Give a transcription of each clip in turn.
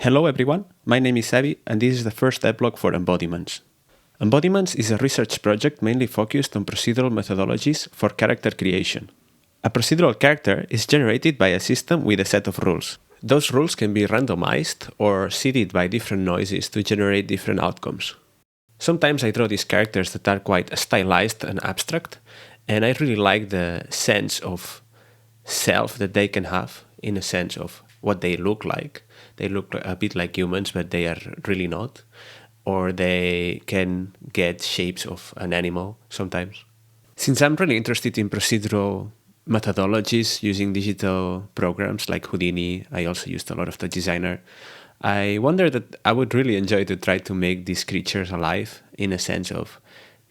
Hello everyone, my name is Abby and this is the first devlog for Embodiments. Embodiments is a research project mainly focused on procedural methodologies for character creation. A procedural character is generated by a system with a set of rules. Those rules can be randomized or seeded by different noises to generate different outcomes. Sometimes I draw these characters that are quite stylized and abstract, and I really like the sense of self that they can have, in a sense of what they look like. They look a bit like humans, but they are really not. Or they can get shapes of an animal sometimes. Since I'm really interested in procedural methodologies using digital programs like Houdini, I also used a lot of the designer. I wonder that I would really enjoy to try to make these creatures alive, in a sense of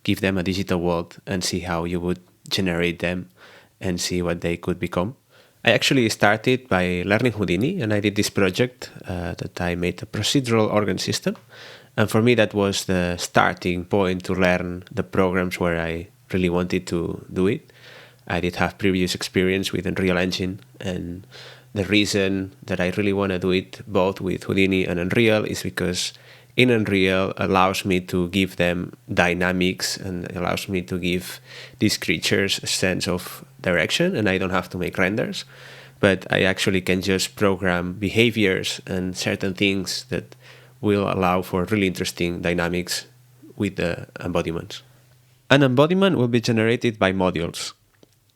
give them a digital world and see how you would generate them and see what they could become. I actually started by learning Houdini, and I did this project that I made a procedural organ system. And for me, that was the starting point to learn the programs where I really wanted to do it. I did have previous experience with Unreal Engine, and the reason that I really want to do it both with Houdini and Unreal is because in Unreal allows me to give them dynamics and allows me to give these creatures a sense of direction, and I don't have to make renders, but I actually can just program behaviors and certain things that will allow for really interesting dynamics with the embodiments. An embodiment will be generated by modules.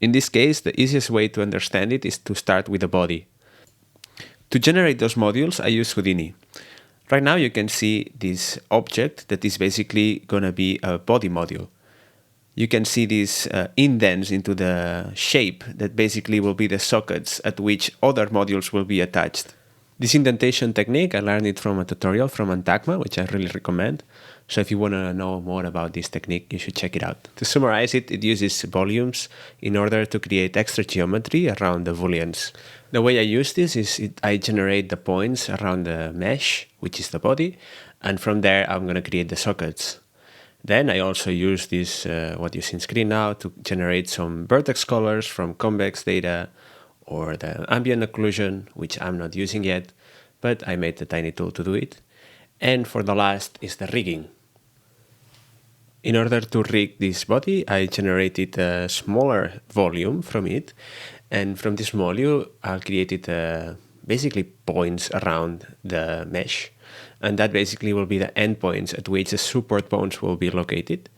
In this case, the easiest way to understand it is to start with a body. To generate those modules, I use Houdini. Right now you can see this object that is basically going to be a body module. You can see these indents into the shape that basically will be the sockets at which other modules will be attached. This indentation technique, I learned it from a tutorial from Antagma, which I really recommend. So if you want to know more about this technique, you should check it out. To summarize it, it uses volumes in order to create extra geometry around the booleans. The way I use this is I generate the points around the mesh, which is the body, and from there I'm going to create the sockets. Then I also use this, what you see on screen now, to generate some vertex colors from convex data or the ambient occlusion, which I'm not using yet, but I made the tiny tool to do it. And for the last is the rigging. In order to rig this body, I generated a smaller volume from it, and from this volume, I created basically points around the mesh, and that basically will be the endpoints at which the support bones will be located.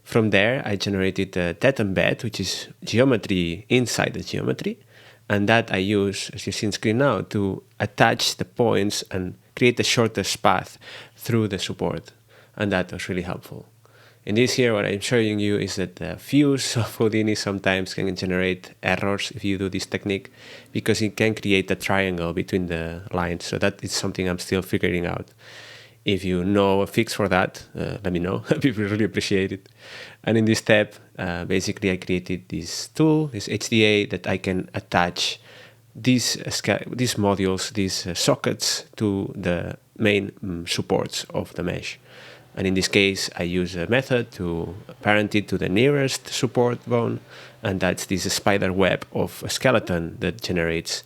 From there, I generated a tet embed, which is geometry inside the geometry, and that I use, as you see on screen now, to attach the points and create the shortest path through the support, and that was really helpful. In this here, what I'm showing you is that the views of Houdini sometimes can generate errors if you do this technique, because it can create a triangle between the lines. So that is something I'm still figuring out. If you know a fix for that, let me know. People really appreciate it. And in this step, basically I created this tool, this HDA, that I can attach these modules, these sockets to the main supports of the mesh. And in this case, I use a method to parent it to the nearest support bone, and that's this spider web of a skeleton that generates,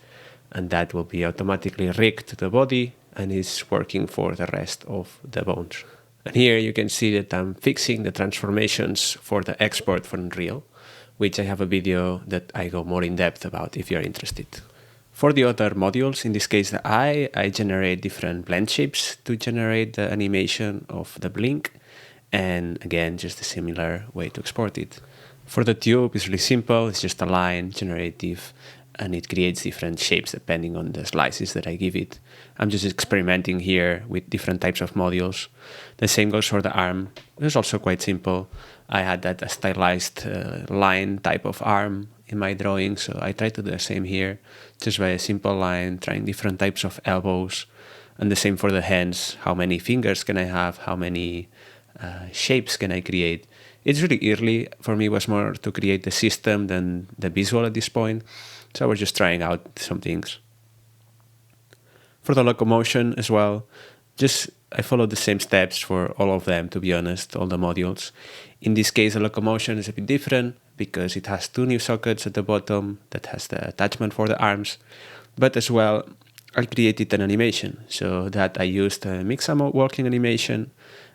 and that will be automatically rigged to the body and is working for the rest of the bones. And here you can see that I'm fixing the transformations for the export from Unreal, which I have a video that I go more in depth about if you're interested. For the other modules, in this case the eye, I generate different blend shapes to generate the animation of the blink, and again, just a similar way to export it. For the tube, it's really simple, it's just a line, generative, and it creates different shapes depending on the slices that I give it. I'm just experimenting here with different types of modules. The same goes for the arm. It was also quite simple. I had that stylized line type of arm in my drawing, so I tried to do the same here, just by a simple line, trying different types of elbows, and the same for the hands. How many fingers can I have? How many shapes can I create? It's really early. For me, it was more to create the system than the visual at this point, so I was just trying out some things. For the locomotion as well, I followed the same steps for all of them, to be honest, all the modules. In this case, the locomotion is a bit different because it has two new sockets at the bottom that has the attachment for the arms, but as well, I created an animation. So that I used a Mixamo walking animation,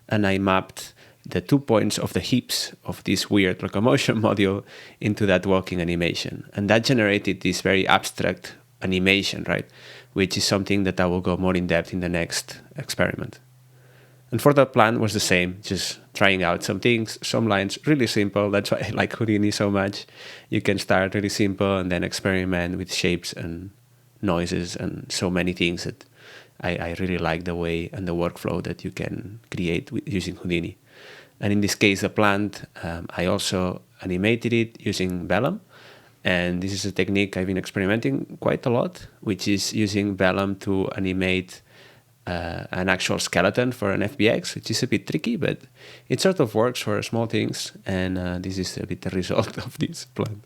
and I mapped the 2 points of the hips of this weird locomotion module into that walking animation. And that generated this very abstract animation, right? Which is something that I will go more in depth in the next experiment. And for the plan was the same, just trying out some things, some lines, really simple. That's why I like Houdini so much. You can start really simple and then experiment with shapes and noises and so many things that I really like the way and the workflow that you can create using Houdini. And in this case, the plant, I also animated it using Vellum. And this is a technique I've been experimenting quite a lot, which is using Vellum to animate an actual skeleton for an FBX, which is a bit tricky, but it sort of works for small things. And this is a bit the result of this plant.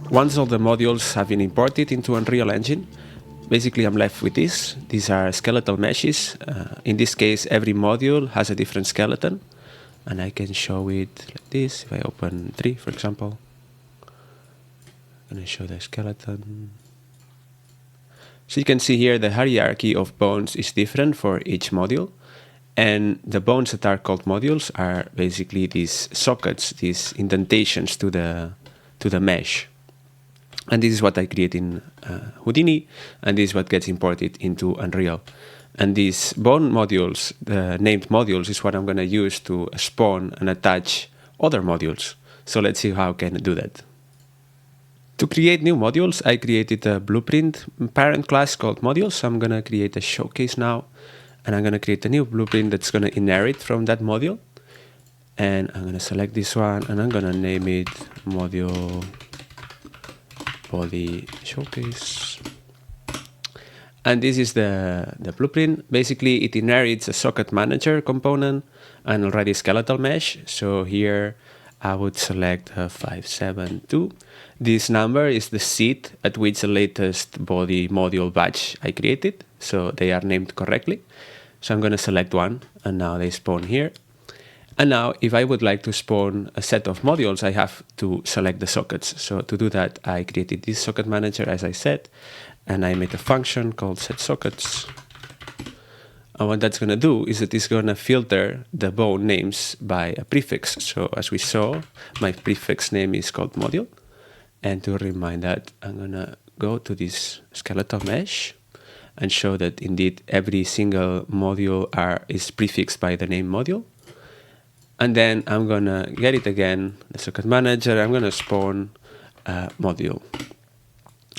Once all the modules have been imported into Unreal Engine, basically I'm left with this. These are skeletal meshes. In this case, every module has a different skeleton. And I can show it like this. If I open 3, for example, I'm going to show the skeleton. So you can see here the hierarchy of bones is different for each module. And the bones that are called modules are basically these sockets, these indentations to the mesh. And this is what I create in Houdini, and this is what gets imported into Unreal. And these bone modules, the named modules, is what I'm going to use to spawn and attach other modules. So let's see how I can do that. To create new modules, I created a blueprint parent class called modules. So I'm going to create a showcase now, and I'm going to create a new blueprint that's going to inherit from that module. And I'm going to select this one, and I'm going to name it module body showcase. And this is the blueprint. Basically, it inherits a socket manager component and already skeletal mesh. So here I would select 572. This number is the seed at which the latest body module batch I created. So they are named correctly. So I'm going to select one, and now they spawn here. And now, if I would like to spawn a set of modules, I have to select the sockets. So to do that, I created this socket manager, as I said, and I made a function called setSockets. And what that's going to do is that it's going to filter the bone names by a prefix. So as we saw, my prefix name is called module. And to remind that, I'm going to go to this skeletal mesh and show that indeed every single module is prefixed by the name module. And then I'm going to get it again, the socket manager, I'm going to spawn a module.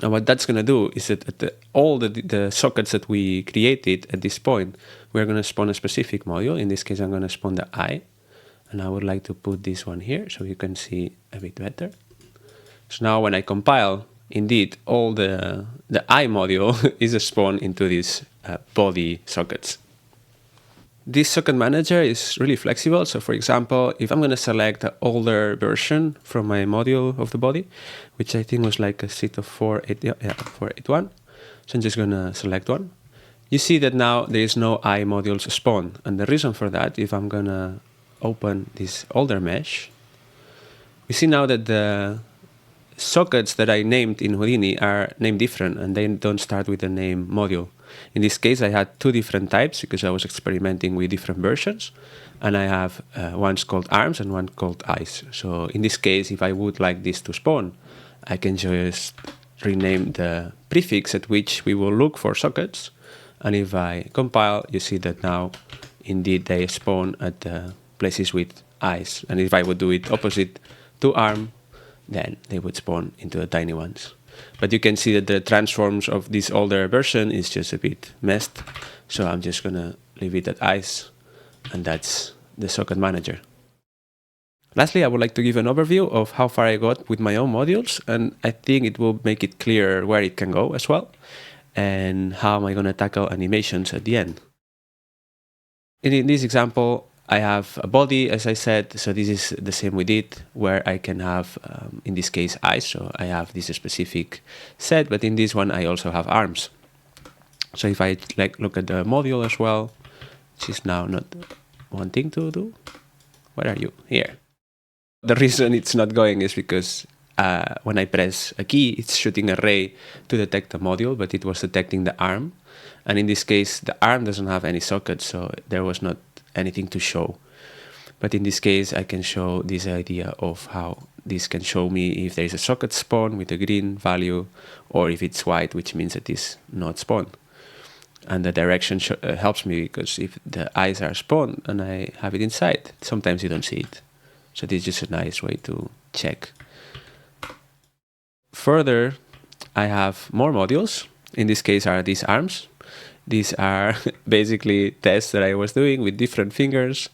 And what that's going to do is that all the sockets that we created at this point, we're going to spawn a specific module. In this case, I'm going to spawn the eye. And I would like to put this one here so you can see a bit better. So now when I compile, indeed, all the eye module is spawned into these body sockets. This socket manager is really flexible. So for example, if I'm going to select the older version from my module of the body, which I think was like a seed of 481. So I'm just going to select one. You see that now there is no eye modules spawned. And the reason for that, if I'm going to open this older mesh, we see now that the sockets that I named in Houdini are named different, and they don't start with the name module. In this case, I had 2 different types because I was experimenting with different versions. And I have one's called arms and one called eyes. So in this case, if I would like this to spawn, I can just rename the prefix at which we will look for sockets. And if I compile, you see that now, indeed, they spawn at the places with eyes. And if I would do it opposite to arm, then they would spawn into the tiny ones. But you can see that the transforms of this older version is just a bit messed. So I'm just going to leave it at eyes. And that's the socket manager. Lastly, I would like to give an overview of how far I got with my own modules. And I think it will make it clear where it can go as well. And how am I going to tackle animations at the end. In this example, I have a body, as I said, so this is the same with it, where I can have, in this case, eyes. So I have this specific set, but in this one I also have arms. So if I look at the module as well, which is now not wanting to do. Where are you? Here. The reason it's not going is because when I press a key, it's shooting a ray to detect the module, but it was detecting the arm. And in this case, the arm doesn't have any socket, so there was not anything to show. But in this case, I can show this idea of how this can show me if there is a socket spawn with a green value, or if it's white, which means it is not spawned. And the direction helps me, because if the eyes are spawned and I have it inside, sometimes you don't see it. So this is just a nice way to check. Further, I have more modules. In this case are these arms. These are basically tests that I was doing with different fingers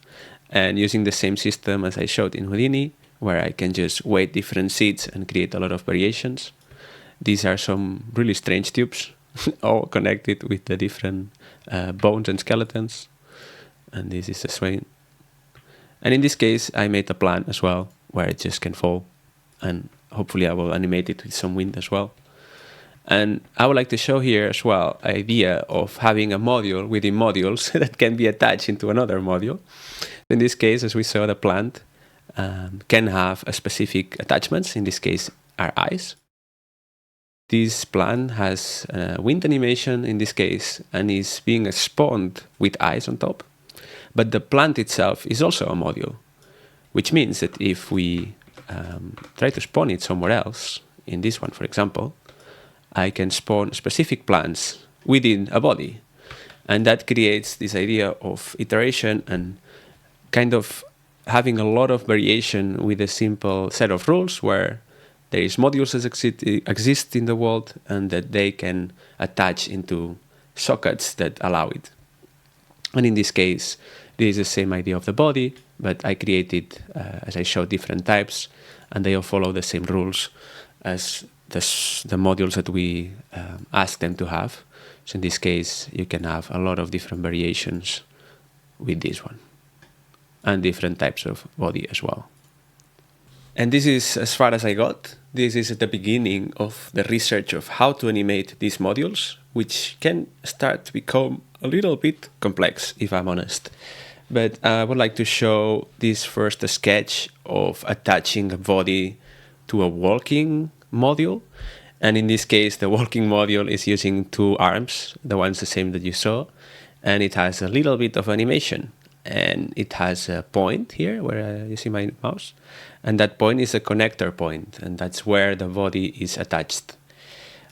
and using the same system as I showed in Houdini, where I can just weight different seeds and create a lot of variations. These are some really strange tubes, all connected with the different bones and skeletons. And this is a swain. And in this case, I made a plant as well, where it just can fall. And hopefully I will animate it with some wind as well. And I would like to show here as well the idea of having a module within modules that can be attached into another module. In this case, as we saw, the plant can have a specific attachments. In this case, are eyes. This plant has a wind animation in this case and is being spawned with eyes on top. But the plant itself is also a module, which means that if we try to spawn it somewhere else, in this one, for example, I can spawn specific plants within a body. And that creates this idea of iteration and kind of having a lot of variation with a simple set of rules where there is modules that exist in the world and that they can attach into sockets that allow it. And in this case, this is the same idea of the body, but I created, as I showed, different types, and they all follow the same rules as the modules that we ask them to have. So in this case, you can have a lot of different variations with this one, and different types of body as well. And this is as far as I got. This is at the beginning of the research of how to animate these modules, which can start to become a little bit complex, if I'm honest. But I would like to show this first sketch of attaching a body to a walking module. And in this case, the walking module is using two arms, the ones the same that you saw, and it has a little bit of animation. And it has a point here where you see my mouse, and that point is a connector point, and that's where the body is attached.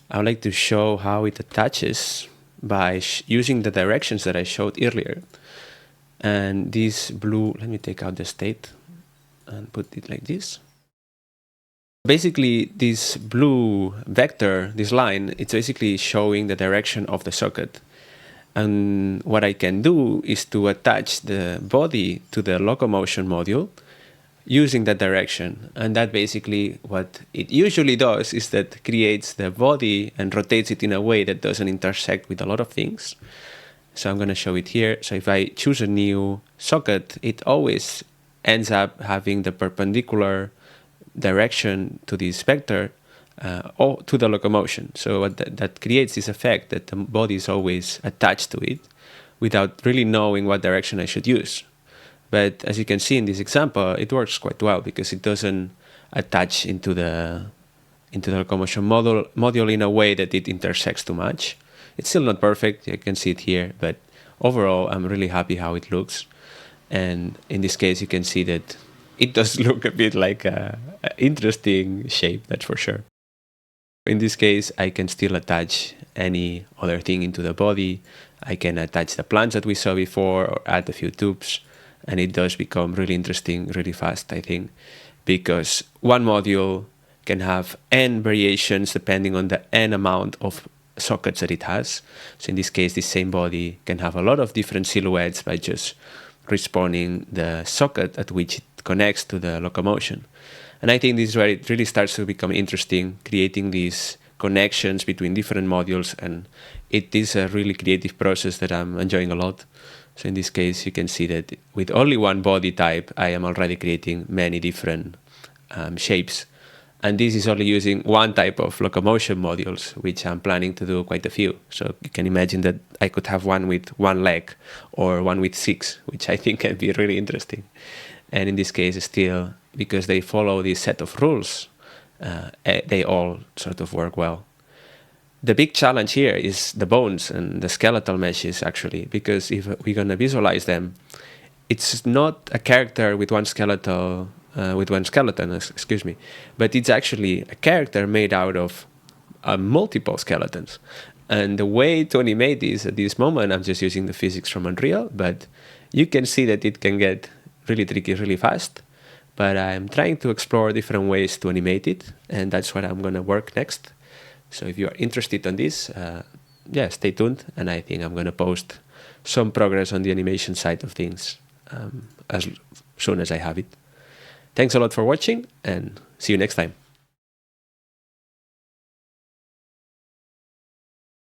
I would like to show how it attaches by using the directions that I showed earlier. And this blue, let me take out the state and put it like this. Basically, this blue vector, this line, it's basically showing the direction of the socket. And what I can do is to attach the body to the locomotion module using that direction. And that basically what it usually does is that creates the body and rotates it in a way that doesn't intersect with a lot of things. So I'm going to show it here. So if I choose a new socket, it always ends up having the perpendicular direction to this vector or to the locomotion. So what that creates this effect that the body is always attached to it without really knowing what direction I should use. But as you can see in this example, it works quite well because it doesn't attach into the locomotion module in a way that it intersects too much. It's still not perfect, you can see it here, but overall I'm really happy how it looks. And in this case you can see that it does look a bit like an interesting shape, that's for sure. In this case, I can still attach any other thing into the body. I can attach the plants that we saw before or add a few tubes. And it does become really interesting really fast, I think, because one module can have n variations depending on the n amount of sockets that it has. So in this case, the same body can have a lot of different silhouettes by just respawning the socket at which it connects to the locomotion. And I think this is where it really starts to become interesting, creating these connections between different modules, and it is a really creative process that I'm enjoying a lot. So in this case, you can see that with only one body type, I am already creating many different shapes. And this is only using one type of locomotion modules, which I'm planning to do quite a few. So you can imagine that I could have one with one leg or one with 6, which I think can be really interesting. And in this case, still, because they follow this set of rules, they all sort of work well. The big challenge here is the bones and the skeletal meshes, actually, because if we're going to visualize them, it's not a character with one skeleton, excuse me, but it's actually a character made out of multiple skeletons. And the way to animate this at this moment, I'm just using the physics from Unreal, but you can see that it can get really tricky really fast. But I'm trying to explore different ways to animate it, and that's what I'm going to work next. So if you are interested in this, yeah, stay tuned, and I think I'm going to post some progress on the animation side of things as soon as I have it. Thanks a lot for watching, and see you next time.